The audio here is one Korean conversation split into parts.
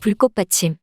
불꽃 받침.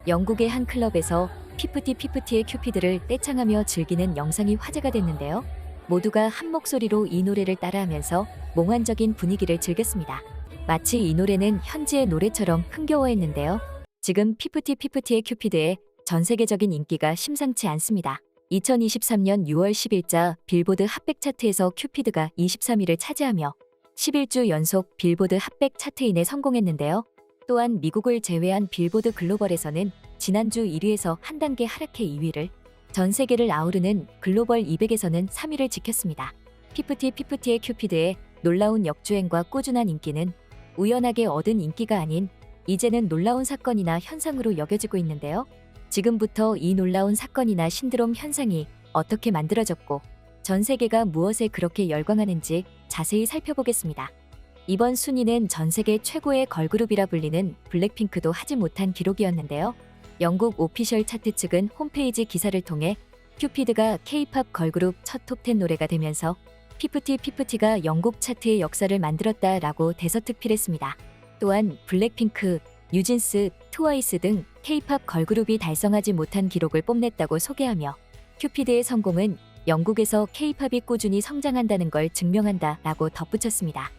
영국의 한 클럽에서 피프티의 큐피드를 떼창하며 즐기는 영상이 화제가 됐는데요. 모두가 한 목소리로 이 노래를 따라하면서 몽환적인 분위기를 즐겼습니다. 마치 이 노래는 현지의 노래처럼 흥겨워했는데요. 지금 피프티의 큐피드의 전 세계적인 인기가 심상치 않습니다. 2023년 6월 10일자 빌보드 핫백 차트에서 큐피드가 23위를 차지하며 11주 연속 빌보드 핫백 차트인에 성공했는데요. 또한 미국을 제외한 빌보드 글로벌에서는 지난주 1위에서 한 단계 하락해 2위를, 전 세계를 아우르는 글로벌 200에서는 3위를 지켰습니다. 피프티의 큐피드의 놀라운 역주행과 꾸준한 인기는 우연하게 얻은 인기가 아닌 이제는 놀라운 사건이나 현상으로 여겨지고 있는데요. 지금부터 이 놀라운 사건이나 신드롬 현상이 어떻게 만들어졌고 전 세계가 무엇에 그렇게 열광하는지 자세히 살펴보겠습니다. 이번 순위는 전 세계 최고의 걸그룹이라 불리는 블랙핑크도 하지 못한 기록이었는데요. 영국 오피셜 차트 측은 홈페이지 기사를 통해 큐피드가 K-팝 걸그룹 첫 톱10 노래가 되면서 피프티가 영국 차트의 역사를 만들었다라고 대서특필했습니다. 또한 블랙핑크, 뉴진스, 트와이스 등 K-팝 걸그룹이 달성하지 못한 기록을 뽐냈다고 소개하며 큐피드의 성공은 영국에서 K-팝이 꾸준히 성장한다는 걸 증명한다라고 덧붙였습니다.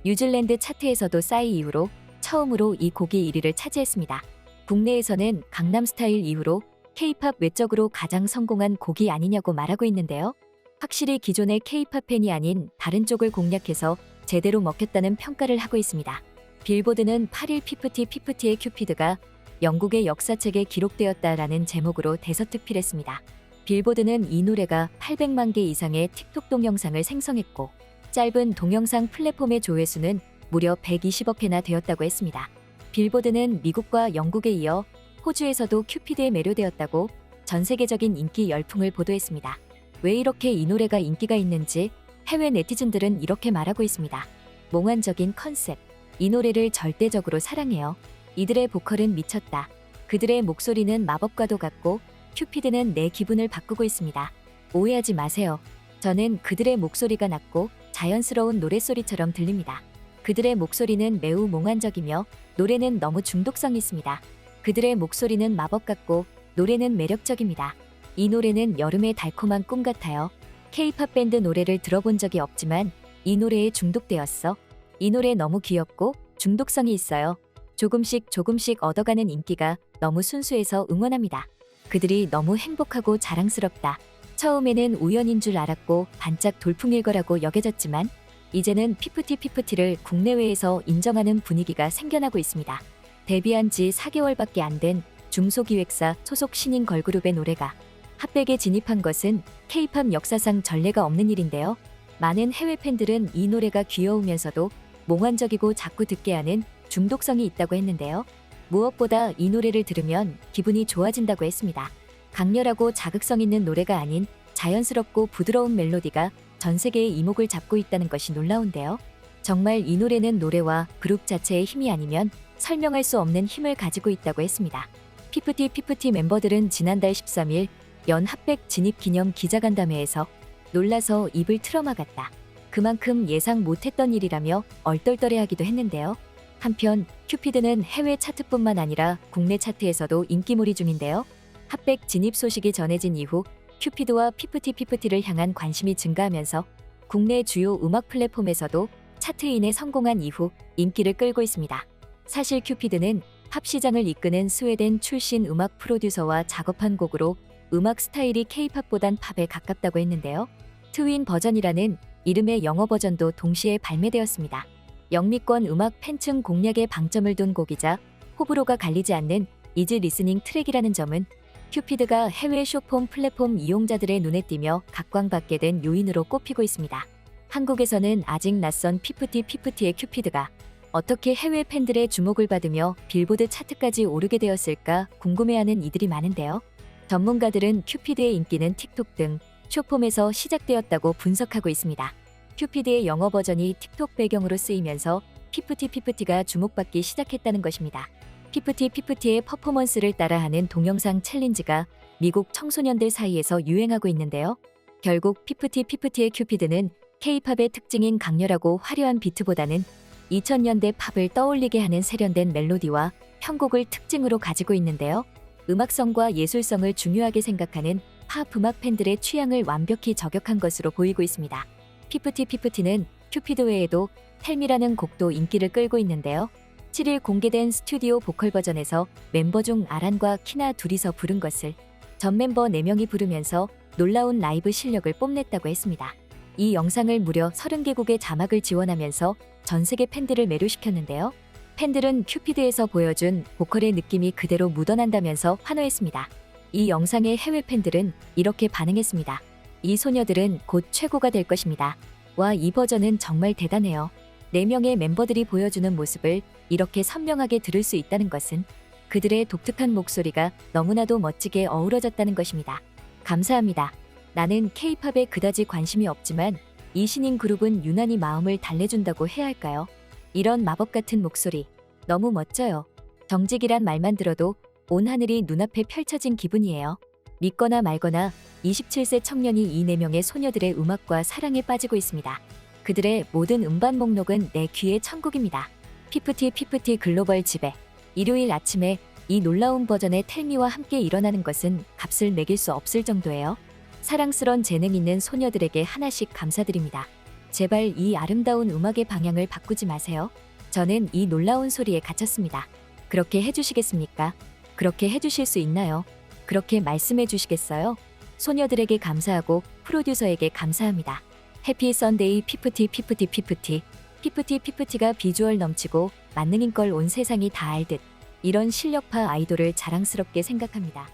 뉴질랜드 차트에서도 싸이 이후로 처음으로 이 곡이 1위를 차지했습니다. 국내에서는 강남스타일 이후로 K-팝 외적으로 가장 성공한 곡이 아니냐고 말하고 있는데요. 확실히 기존의 K-팝 팬이 아닌 다른 쪽을 공략해서 제대로 먹혔다는 평가를 하고 있습니다. 빌보드는 8일 피프티의 큐피드가 영국의 역사책에 기록되었다라는 제목으로 대서특필했습니다. 빌보드는 이 노래가 800만 개 이상의 틱톡 동영상을 생성했고 짧은 동영상 플랫폼의 조회수는 무려 120억 회나 되었다고 했습니다. 빌보드는 미국과 영국에 이어 호주에서도 큐피드에 매료되었다고 전 세계적인 인기 열풍을 보도했습니다. 왜 이렇게 이 노래가 인기가 있는지 해외 네티즌들은 이렇게 말하고 있습니다. 몽환적인 컨셉. 이 노래를 절대적으로 사랑해요. 이들의 보컬은 미쳤다. 그들의 목소리는 마법과도 같고 큐피드는 내 기분을 바꾸고 있습니다. 오해하지 마세요. 저는 그들의 목소리가 낮고 자연스러운 노랫소리처럼 들립니다. 그들의 목소리는 매우 몽환적이며 노래는 너무 중독성이 있습니다. 그들의 목소리는 마법 같고 노래는 매력적입니다. 이 노래는 여름의 달콤한 꿈 같아요. K-팝 밴드 노래를 들어본 적이 없지만 이 노래에 중독되었어. 이 노래 너무 귀엽고 중독성이 있어요. 조금씩 얻어가는 인기가 너무 순수해서 응원합니다. 그들이 너무 행복하고 자랑스럽다. 처음에는 우연인 줄 알았고 반짝 돌풍일 거라고 여겨졌지만 이제는 피프티를 국내외에서 인정하는 분위기가 생겨나고 있습니다. 데뷔한 지 4개월밖에 안 된 중소기획사 소속 신인 걸그룹의 노래가 핫백에 진입한 것은 K-팝 역사상 전례가 없는 일인데요. 많은 해외 팬들은 이 노래가 귀여우면서도 몽환적이고 자꾸 듣게 하는 중독성이 있다고 했는데요. 무엇보다 이 노래를 들으면 기분이 좋아진다고 했습니다. 강렬하고 자극성 있는 노래가 아닌 자연스럽고 부드러운 멜로디가 전 세계의 이목을 잡고 있다는 것이 놀라운데요. 정말 이 노래는 노래와 그룹 자체의 힘이 아니면 설명할 수 없는 힘을 가지고 있다고 했습니다. 피프티 멤버들은 지난달 13일 연 핫백 진입 기념 기자간담회에서 놀라서 입을 틀어막았다. 그만큼 예상 못했던 일이라며 얼떨떨해하기도 했는데요. 한편 큐피드는 해외 차트뿐만 아니라 국내 차트에서도 인기몰이 중인데요. 핫백 진입 소식이 전해진 이후 큐피드와 피프티를 향한 관심이 증가하면서 국내 주요 음악 플랫폼에서도 차트인에 성공한 이후 인기를 끌고 있습니다. 사실 큐피드는 팝 시장을 이끄는 스웨덴 출신 음악 프로듀서와 작업한 곡으로 음악 스타일이 K-팝보단 팝에 가깝다고 했는데요. 트윈 버전이라는 이름의 영어 버전도 동시에 발매되었습니다. 영미권 음악 팬층 공략에 방점을 둔 곡이자 호불호가 갈리지 않는 이즈 리스닝 트랙이라는 점은 큐피드가 해외 쇼폼 플랫폼 이용자들의 눈에 띄며 각광받게 된 요인으로 꼽히고 있습니다. 한국에서는 아직 낯선 피프티의 큐피드가 어떻게 해외 팬들의 주목을 받으며 빌보드 차트까지 오르게 되었을까 궁금해하는 이들이 많은데요. 전문가들은 큐피드의 인기는 틱톡 등 쇼폼에서 시작되었다고 분석하고 있습니다. 큐피드의 영어 버전이 틱톡 배경으로 쓰이면서 피프티가 주목받기 시작했다는 것입니다. 피프티 피프티의 퍼포먼스를 따라하는 동영상 챌린지가 미국 청소년들 사이에서 유행하고 있는데요. 결국 피프티 피프티의 큐피드는 K-팝의 특징인 강렬하고 화려한 비트보다는 2000년대 팝을 떠올리게 하는 세련된 멜로디와 편곡을 특징으로 가지고 있는데요. 음악성과 예술성을 중요하게 생각하는 팝 음악 팬들의 취향을 완벽히 저격한 것으로 보이고 있습니다. 피프티 피프티는 큐피드 외에도 텔미라는 곡도 인기를 끌고 있는데요. 7일 공개된 스튜디오 보컬 버전에서 멤버 중 아란과 키나 둘이서 부른 것을 전 멤버 4명이 부르면서 놀라운 라이브 실력을 뽐냈다고 했습니다. 이 영상을 무려 30개국의 자막을 지원하면서 전 세계 팬들을 매료시켰는데요. 팬들은 큐피드에서 보여준 보컬의 느낌이 그대로 묻어난다면서 환호했습니다. 이 영상의 해외 팬들은 이렇게 반응했습니다. 이 소녀들은 곧 최고가 될 것입니다. 와, 이 버전은 정말 대단해요. 4명의 멤버들이 보여주는 모습을 이렇게 선명하게 들을 수 있다는 것은 그들의 독특한 목소리가 너무나도 멋지게 어우러졌다는 것입니다. 감사합니다. 나는 K-팝에 그다지 관심이 없지만 이 신인 그룹은 유난히 마음을 달래준다고 해야 할까요? 이런 마법 같은 목소리, 너무 멋져요. 정직이란 말만 들어도 온 하늘이 눈앞에 펼쳐진 기분이에요. 믿거나 말거나 27세 청년이 이 4명의 소녀들의 음악과 사랑에 빠지고 있습니다. 그들의 모든 음반 목록은 내 귀의 천국입니다. 피프티 피프티 글로벌 지배. 일요일 아침에 이 놀라운 버전의 텔미와 함께 일어나는 것은 값을 매길 수 없을 정도예요. 사랑스런 재능 있는 소녀들에게 하나씩 감사드립니다. 제발 이 아름다운 음악의 방향을 바꾸지 마세요. 저는 이 놀라운 소리에 갇혔습니다. 그렇게 해주시겠습니까? 그렇게 해주실 수 있나요? 그렇게 말씀해 주시겠어요? 소녀들에게 감사하고 프로듀서에게 감사합니다. 해피 선데이 피프티 피프티 피프티. 피프티 피프티가 비주얼 넘치고 만능인걸 온 세상이 다 알듯 이런 실력파 아이돌을 자랑스럽게 생각합니다.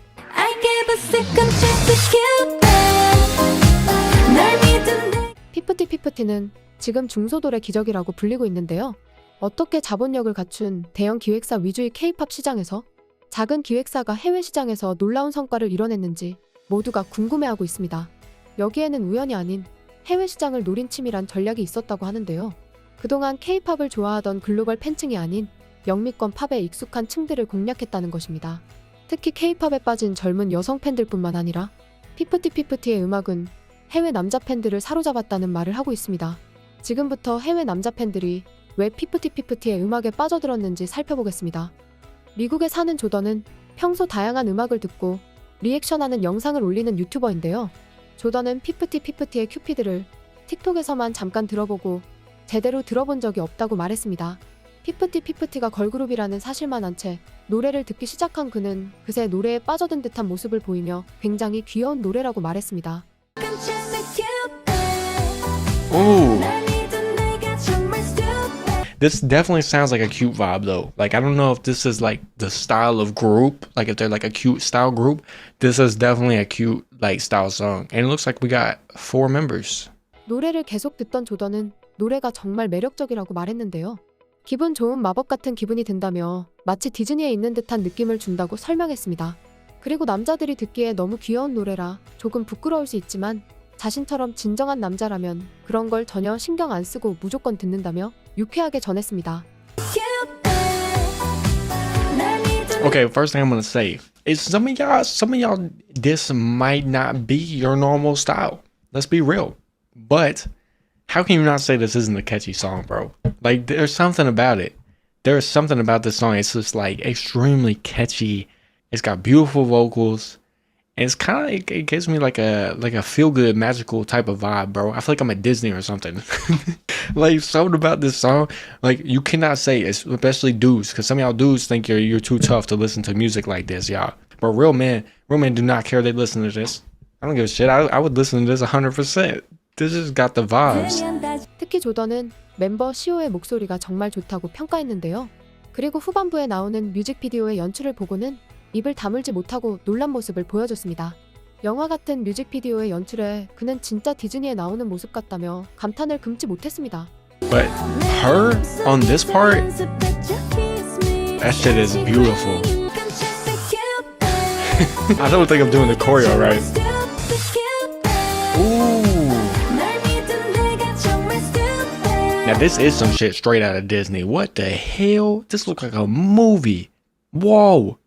피프티 피프티는 지금 중소돌의 기적이라고 불리고 있는데요. 어떻게 자본력을 갖춘 대형 기획사 위주의 K-팝 시장에서 작은 기획사가 해외 시장에서 놀라운 성과를 이뤄냈는지 모두가 궁금해하고 있습니다. 여기에는 우연이 아닌 해외 시장을 노린 치밀한 전략이 있었다고 하는데요. 그동안 K-팝을 좋아하던 글로벌 팬층이 아닌 영미권 팝에 익숙한 층들을 공략했다는 것입니다. 특히 K-팝에 빠진 젊은 여성 팬들뿐만 아니라 피프티 피프티의 음악은 해외 남자 팬들을 사로잡았다는 말을 하고 있습니다. 지금부터 해외 남자 팬들이 왜 피프티 피프티의 음악에 빠져들었는지 살펴보겠습니다. 미국에 사는 조던은 평소 다양한 음악을 듣고 리액션하는 영상을 올리는 유튜버인데요. 조던은 피프티 피프티의 큐피드를 틱톡에서만 잠깐 들어보고 제대로 들어본 적이 없다고 말했습니다. 피프티 피프티가 걸그룹이라는 사실만 한 채 노래를 듣기 시작한 그는 그새 노래에 빠져든 듯한 모습을 보이며 굉장히 귀여운 노래라고 말했습니다. Ooh. This definitely sounds like a cute vibe though. Like I don't know if this is like the style of group, like if they're like a cute style group. This is definitely a cute like style song. And it looks like we got 4 members. 노래를 계속 듣던 조던은 노래가 정말 매력적이라고 말했는데요. 기분 좋은 마법 같은 기분이 든다며 마치 디즈니에 있는 듯한 느낌을 준다고 설명했습니다. 그리고 남자들이 듣기에 너무 귀여운 노래라 조금 부끄러울 수 있지만 자신처럼 진정한 남자라면 그런 걸 전혀 신경 안 쓰고 무조건 듣는다며 유쾌하게 전했습니다. Okay, first thing I'm gonna say is some of y'all, this might not be your normal style. Let's be real. But how can you not say this isn't a catchy song, bro? Like there's something about it. There's something about this song. It's just like extremely catchy. It's got beautiful vocals. And it's kind of, it gives me like a feel good magical type of vibe, bro. I feel like I'm at Disney or something. Like something about this song, like you cannot say, especially dudes, because some of y'all dudes think you're too tough to listen to music like this, y'all. But real men do not care they listen to this. I don't give a shit. I would listen to this 100%. This just got the vibes. 특히 조던은 멤버 시오의 목소리가 정말 좋다고 평가했는데요. 그리고 후반부에 나오는 뮤직비디오의 연출을 보고는 입을 다물지 못하고 놀란 모습을 보여줬습니다. 영화 같은 뮤직비디오의 연출에 그는 진짜 디즈니에 나오는 모습 같다며 감탄을 금치 못했습니다. But her on this part, that shit is beautiful. I don't think I'm doing the choreo right. Ooh. Now this is some shit straight out of Disney. What the hell? This looks like a movie. Whoa.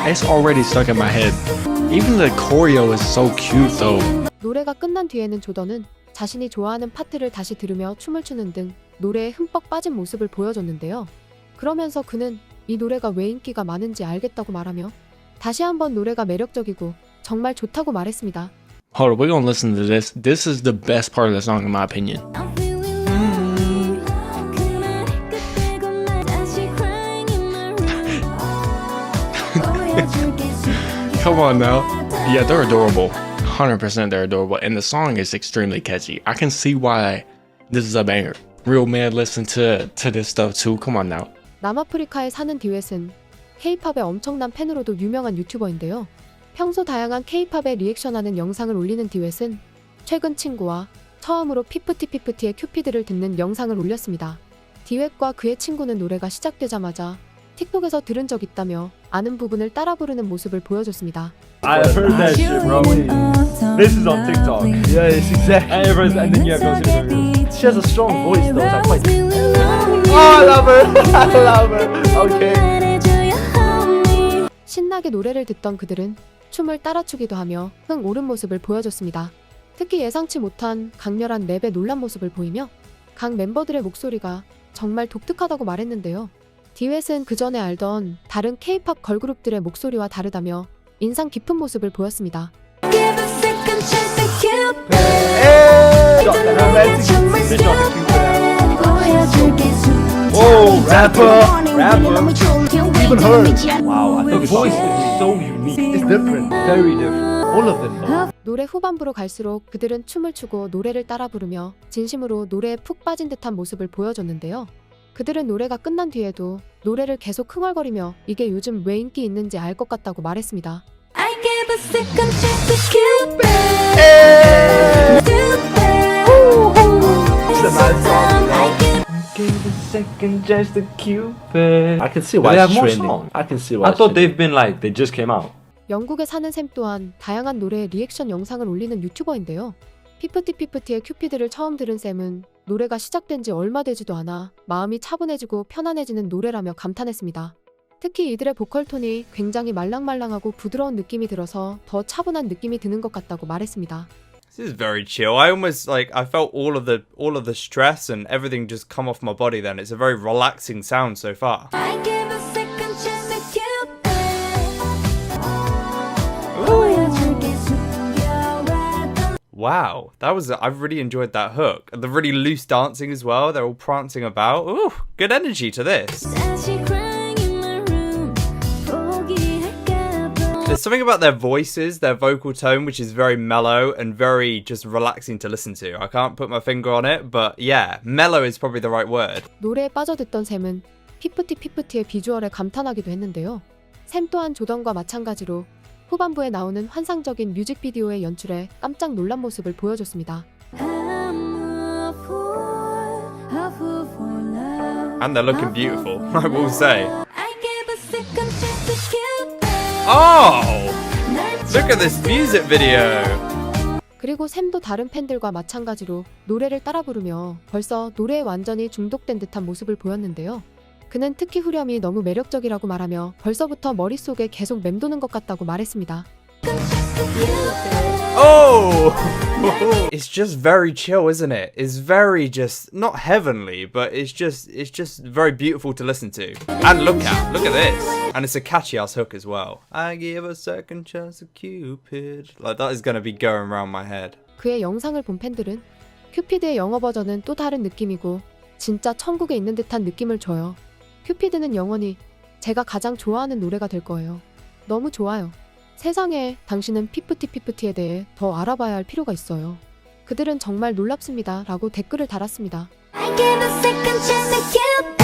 It's already stuck in my head. Even the choreo is so cute though. 노래가 끝난 뒤에는 조던은 자신이 좋아하는 파트를 다시 들으며 춤을 추는 등 노래에 흠뻑 빠진 모습을 보여줬는데요. 그러면서 그는 이 노래가 왜 인기가 많은지 알겠다고 말하며 다시 한번 노래가 매력적이고 정말 좋다고 말했습니다. Hold on, we're gonna listen to this. This is the best part of the song in my opinion. Come on now. Yeah, they're adorable. 100% they're adorable. And the song is extremely catchy. I can see why this is a banger. Real men listen to this stuff too. Come on now. 남아프리카에 사는 디웻은 K-팝의 엄청난 팬으로도 유명한 유튜버인데요. 평소 다양한 K-팝에 리액션하는 영상을 올리는 디웻은 최근 친구와 처음으로 피프티피프티의 큐피드를 듣는 영상을 올렸습니다. 디웻과 그의 친구는 노래가 시작되자마자 틱톡에서 들은 적 있다며 아는 부분을 따라 부르는 모습을 보여줬습니다. I heard that shit, bro. This is on TikTok. Yeah, it's exactly. And then you have those. She has a strong voice, though. It's like quite. Oh, I love her. I love her. Okay. 신나게 노래를 듣던 그들은 춤을 따라 추기도 하며 흥 오른 모습을 보여줬습니다. 특히 예상치 못한 강렬한 랩의 놀란 모습을 보이며 각 멤버들의 목소리가 정말 독특하다고 말했는데요. 디웻은 그 전에 알던 다른 K-팝 걸그룹들의 목소리와 다르다며 인상 깊은 모습을 보였습니다. Hey! Got the romantic switch on the Cupid. Whoa, rapper. Even her. Wow, the voice is so unique. It's different. Very different. All of them. Though. 노래 후반부로 갈수록 그들은 춤을 추고 노래를 따라 부르며 진심으로 노래에 푹 빠진 듯한 모습을 보여줬는데요. 그들은 노래가 끝난 뒤에도 노래를 계속 흥얼거리며 이게 요즘 왜 인기 있는지 알 것 같다고 말했습니다. I gave a second chance to Cupid. It's a nice song. Gave a second chance to Cupid. I can see why it's trending. I can see why. I thought they've been like they just came out. 영국에 사는 샘 또한 다양한 노래에 리액션 영상을 올리는 유튜버인데요. 피프티피프티의 큐피드를 처음 들은 샘은 노래가 시작된 지 얼마 되지도 않아 마음이 차분해지고 편안해지는 노래라며 감탄했습니다. 특히 이들의 보컬 톤이 굉장히 말랑말랑하고 부드러운 느낌이 들어서 더 차분한 느낌이 드는 것 같다고 말했습니다. This is very chill. I almost I felt all of the stress and everything just come off my body then. It's a very relaxing sound so far. I gave a second chance to Cupid. Wow, I've really enjoyed that hook. The really loose dancing as well. They're all prancing about. Ooh, good energy to this. There's something about their voices, their vocal tone, which is very mellow and very just relaxing to listen to. I can't put my finger on it, but yeah, mellow is probably the right word. 노래에 빠져듣던 샘은 피프티피프티의 비주얼에 감탄하기도 했는데요. 샘 또한 조던과 마찬가지로 후반부에 나오는 환상적인 뮤직비디오의 연출에 깜짝 놀란 모습을 보여줬습니다. And they're looking beautiful, I will say. Oh! Look at this music video! 그리고 샘도 다른 팬들과 마찬가지로 노래를 따라 부르며 벌써 노래에 완전히 중독된 듯한 모습을 보였는데요. 그는 특히 후렴이 너무 매력적이라고 말하며 벌써부터 머릿속에 계속 맴도는 것 같다고 말했습니다. Oh! It's just very chill, isn't it? It's very just not heavenly, but it's just very beautiful to listen to and look at. Look at this, and it's a catchy ass hook as well. I give a second chance to Cupid. Like that is gonna be going around my head. 그의 영상을 본 팬들은 큐피드의 영어 버전은 또 다른 느낌이고 진짜 천국에 있는 듯한 느낌을 줘요. 큐피드는 영원히 제가 가장 좋아하는 노래가 될 거예요. 너무 좋아요. 세상에 당신은 피프티피프티에 대해 더 알아봐야 할 필요가 있어요. 그들은 정말 놀랍습니다. 라고 댓글을 달았습니다. I gave a second chance to Cupid.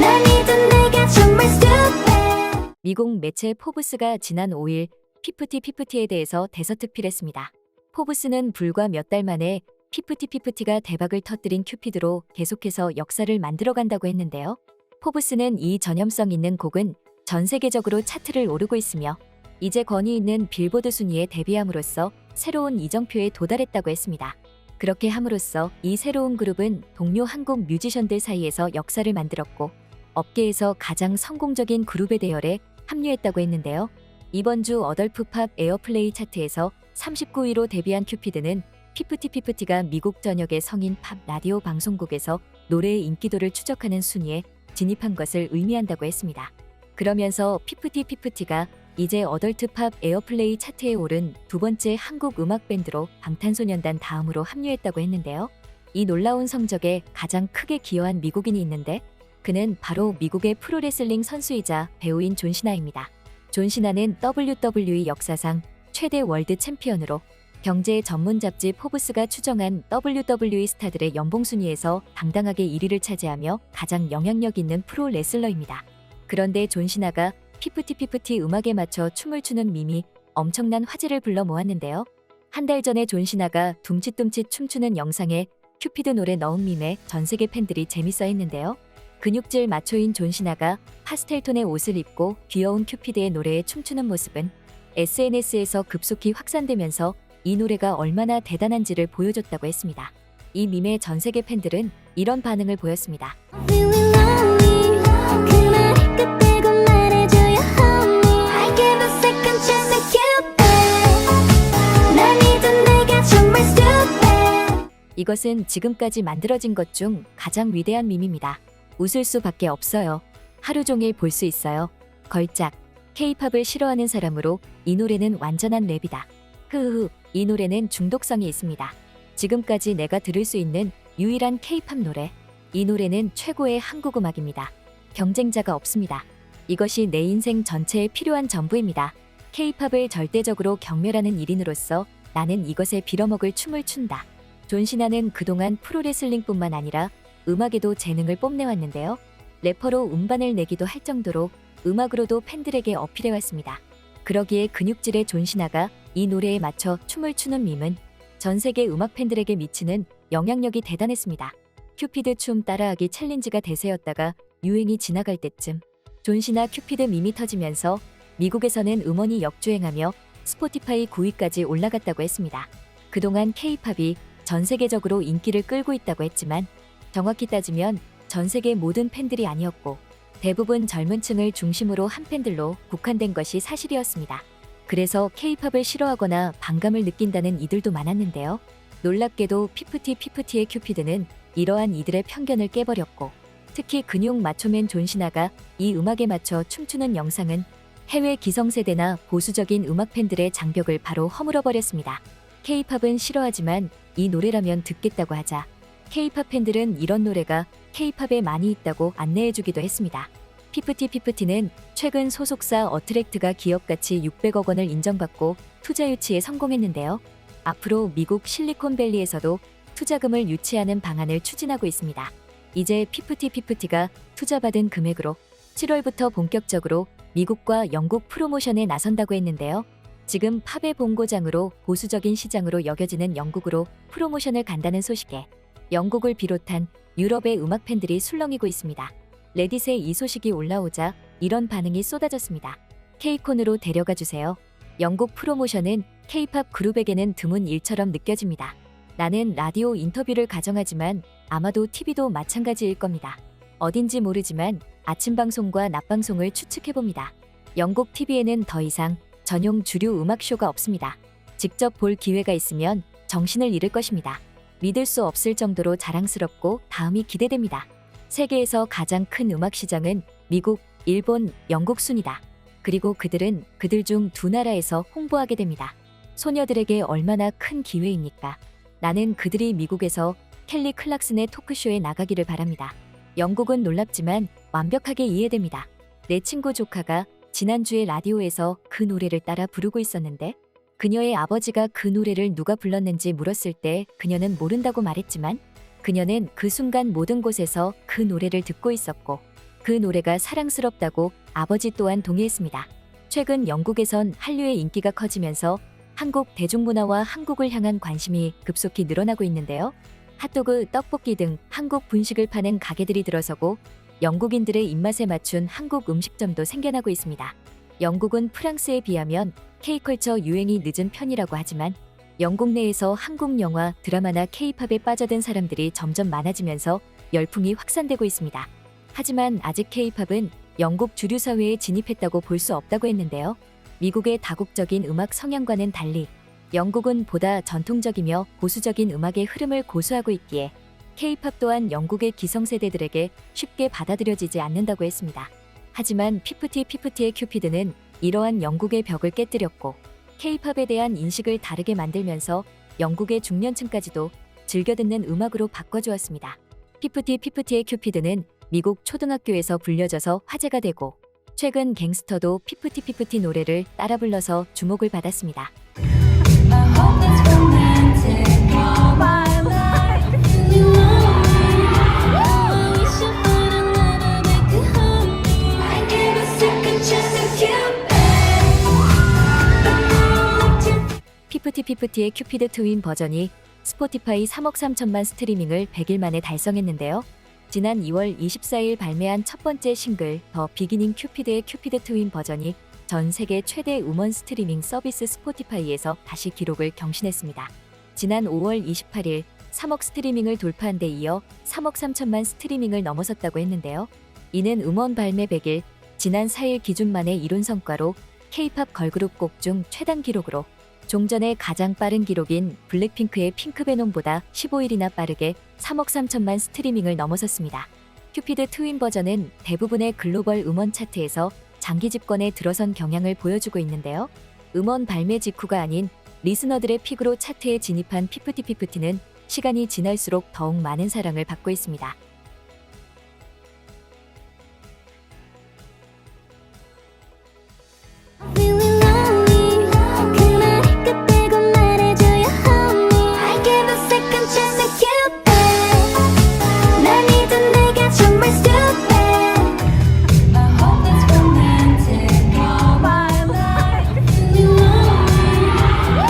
날 믿은 내가 정말 stupid. 미국 매체 포브스가 지난 5일 피프티피프티에 대해서 대서특필했습니다. 포브스는 불과 몇 달 만에 피프티피프티가 대박을 터뜨린 큐피드로 계속해서 역사를 만들어간다고 했는데요. 포브스는 이 전염성 있는 곡은 전 세계적으로 차트를 오르고 있으며 이제 권위 있는 빌보드 순위에 데뷔함으로써 새로운 이정표에 도달했다고 했습니다. 그렇게 함으로써 이 새로운 그룹은 동료 한국 뮤지션들 사이에서 역사를 만들었고 업계에서 가장 성공적인 그룹의 대열에 합류했다고 했는데요. 이번 주 어덜프 팝 에어플레이 차트에서 39위로 데뷔한 큐피드는 피프티가 미국 전역의 성인 팝 라디오 방송국에서 노래의 인기도를 추적하는 순위에 진입한 것을 의미한다고 했습니다. 그러면서 피프티가 이제 어덜트 팝 에어플레이 차트에 오른 두 번째 한국 음악 밴드로 방탄소년단 다음으로 합류했다고 했는데요. 이 놀라운 성적에 가장 크게 기여한 미국인이 있는데 그는 바로 미국의 프로레슬링 선수이자 배우인 존 시나입니다. 존 시나는 WWE 역사상 최대 월드 챔피언으로 경제 전문 잡지 포브스가 추정한 WWE 스타들의 연봉 순위에서 당당하게 1위를 차지하며 가장 영향력 있는 프로 레슬러입니다. 그런데 존 시나가 피프티 음악에 맞춰 춤을 추는 밈이 엄청난 화제를 불러 모았는데요. 한 달 전에 존 시나가 둠칫둠칫 춤추는 영상에 큐피드 노래 넣은 밈에 전 세계 팬들이 재밌어 했는데요. 근육질 마초인 존 시나가 파스텔톤의 옷을 입고 귀여운 큐피드의 노래에 춤추는 모습은 SNS에서 급속히 확산되면서 이 노래가 얼마나 대단한지를 보여줬다고 했습니다. 이 밈의 전 세계 팬들은 이런 반응을 보였습니다. Feeling lonely 그 말을 끝내고 말해줘요 homie I give a second chance at Cupid 날 믿은 내가 정말 stupid 이것은 지금까지 만들어진 것 중 가장 위대한 밈입니다. 웃을 수밖에 없어요. 하루 종일 볼 수 있어요. 걸작. K-팝을 싫어하는 사람으로 이 노래는 완전한 랩이다. 흐흐. 이 노래는 중독성이 있습니다. 지금까지 내가 들을 수 있는 유일한 K-팝 노래. 이 노래는 최고의 한국 음악입니다. 경쟁자가 없습니다. 이것이 내 인생 전체에 필요한 전부입니다. K-팝을 절대적으로 경멸하는 1인으로서 나는 이것에 빌어먹을 춤을 춘다. 존 시나는 그동안 프로레슬링뿐만 아니라 음악에도 재능을 뽐내왔는데요. 래퍼로 음반을 내기도 할 정도로 음악으로도 팬들에게 어필해왔습니다. 그러기에 근육질의 존 시나가 이 노래에 맞춰 춤을 추는 밈은 전 세계 음악 팬들에게 미치는 영향력이 대단했습니다. 큐피드 춤 따라하기 챌린지가 대세였다가 유행이 지나갈 때쯤 존 시나 큐피드 밈이 터지면서 미국에서는 음원이 역주행하며 스포티파이 9위까지 올라갔다고 했습니다. 그동안 K-팝이 전 세계적으로 인기를 끌고 있다고 했지만 정확히 따지면 전 세계 모든 팬들이 아니었고 대부분 젊은 층을 중심으로 한 팬들로 국한된 것이 사실이었습니다. 그래서 K-팝을 싫어하거나 반감을 느낀다는 이들도 많았는데요. 놀랍게도 피프티의 큐피드는 이러한 이들의 편견을 깨버렸고 특히 근육 마초맨 존 시나가 이 음악에 맞춰 춤추는 영상은 해외 기성세대나 보수적인 음악 팬들의 장벽을 바로 허물어버렸습니다. K-팝은 싫어하지만 이 노래라면 듣겠다고 하자 K-팝 팬들은 이런 노래가 K-팝에 많이 있다고 안내해주기도 했습니다. 피프티는 최근 소속사 어트랙트가 기업 가치 600억 원을 인정받고 투자 유치에 성공했는데요. 앞으로 미국 실리콘밸리에서도 투자금을 유치하는 방안을 추진하고 있습니다. 이제 피프티가 투자받은 금액으로 7월부터 본격적으로 미국과 영국 프로모션에 나선다고 했는데요. 지금 팝의 본고장으로 보수적인 시장으로 여겨지는 영국으로 프로모션을 간다는 소식에 영국을 비롯한 유럽의 음악 팬들이 술렁이고 있습니다. 레딧에 이 소식이 올라오자 이런 반응이 쏟아졌습니다. K-콘으로 데려가 주세요. 영국 프로모션은 K-팝 그룹에게는 드문 일처럼 느껴집니다. 나는 라디오 인터뷰를 가정하지만 아마도 TV도 마찬가지일 겁니다. 어딘지 모르지만 아침 방송과 낮 방송을 추측해봅니다. 영국 TV에는 더 이상 전용 주류 음악쇼가 없습니다. 직접 볼 기회가 있으면 정신을 잃을 것입니다. 믿을 수 없을 정도로 자랑스럽고 다음이 기대됩니다. 세계에서 가장 큰 음악 시장은 미국, 일본, 영국 순이다. 그리고 그들은 그들 중 두 나라에서 홍보하게 됩니다. 소녀들에게 얼마나 큰 기회입니까? 나는 그들이 미국에서 켈리 클락슨의 토크쇼에 나가기를 바랍니다. 영국은 놀랍지만 완벽하게 이해됩니다. 내 친구 조카가 지난주에 라디오에서 그 노래를 따라 부르고 있었는데 그녀의 아버지가 그 노래를 누가 불렀는지 물었을 때 그녀는 모른다고 말했지만 그녀는 그 순간 모든 곳에서 그 노래를 듣고 있었고 그 노래가 사랑스럽다고 아버지 또한 동의했습니다. 최근 영국에선 한류의 인기가 커지면서 한국 대중문화와 한국을 향한 관심이 급속히 늘어나고 있는데요. 핫도그, 떡볶이 등 한국 분식을 파는 가게들이 들어서고 영국인들의 입맛에 맞춘 한국 음식점도 생겨나고 있습니다. 영국은 프랑스에 비하면 K-컬처 유행이 늦은 편이라고 하지만 영국 내에서 한국 영화, 드라마나 K-팝에 빠져든 사람들이 점점 많아지면서 열풍이 확산되고 있습니다. 하지만 아직 K-팝은 영국 주류 사회에 진입했다고 볼 수 없다고 했는데요. 미국의 다국적인 음악 성향과는 달리 영국은 보다 전통적이며 보수적인 음악의 흐름을 고수하고 있기에 K-팝 또한 영국의 기성세대들에게 쉽게 받아들여지지 않는다고 했습니다. 하지만 피프티의 큐피드는 이러한 영국의 벽을 깨뜨렸고 K-팝에 대한 인식을 다르게 만들면서 영국의 중년층까지도 즐겨 듣는 음악으로 바꿔주었습니다. 피프티의 큐피드는 미국 초등학교에서 불려져서 화제가 되고 최근 갱스터도 피프티 노래를 따라 불러서 주목을 받았습니다. 피프티의 큐피드 트윈 버전이 스포티파이 3억 3천만 스트리밍을 100일 만에 달성했는데요. 지난 2월 24일 발매한 첫 번째 싱글 더 비기닝 큐피드의 큐피드 트윈 버전이 전 세계 최대 음원 스트리밍 서비스 스포티파이에서 다시 기록을 경신했습니다. 지난 5월 28일 3억 스트리밍을 돌파한 데 이어 3억 3천만 스트리밍을 넘어섰다고 했는데요. 이는 음원 발매 100일, 지난 4일 기준 만에 이룬 성과로 K-팝 걸그룹 곡 중 최단 기록으로 종전의 가장 빠른 기록인 블랙핑크의 핑크베놈보다 15일이나 빠르게 3억 3천만 스트리밍을 넘어섰습니다. 큐피드 트윈 버전은 대부분의 글로벌 음원 차트에서 장기 집권에 들어선 경향을 보여주고 있는데요. 음원 발매 직후가 아닌 리스너들의 픽으로 차트에 진입한 피프티는 시간이 지날수록 더욱 많은 사랑을 받고 있습니다. Feeling lonely 그 말이 끝내고 말해줘요 honey I give a second chance to Cupid 날 믿은 내가 정말 stupid I hope it's romantic all my life Feeling lonely I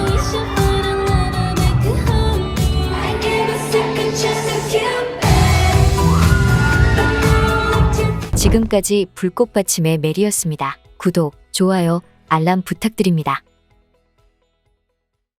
wish I had a little bit 그 honey I give a second chance to Cupid 지금까지 불꽃받침의 메리였습니다. 구독, 좋아요, 알람 부탁드립니다.